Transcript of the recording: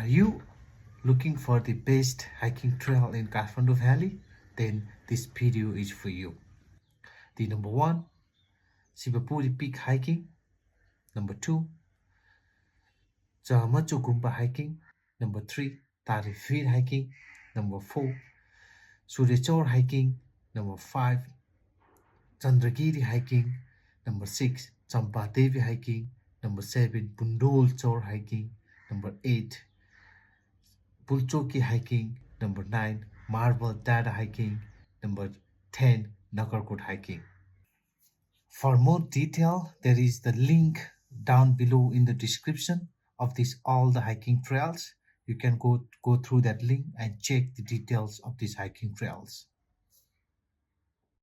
Are you looking for the best hiking trail in Kathmandu Valley? Then this video is for you. The number 1, Sibapuri Peak hiking. Number 2, Jamachugumba hiking. Number 3, Tarifir hiking. Number 4, Surechor hiking. Number 5, Chandragiri hiking. Number 6, Champadevi hiking. Number 7, Bundol Chor hiking. Number 8, Pulchoki hiking. Number 9, Marble Dada hiking. Number 10, Nagarkot hiking. For more detail, there is the link down below in the description of all the hiking trails. You can go through that link and check the details of these hiking trails.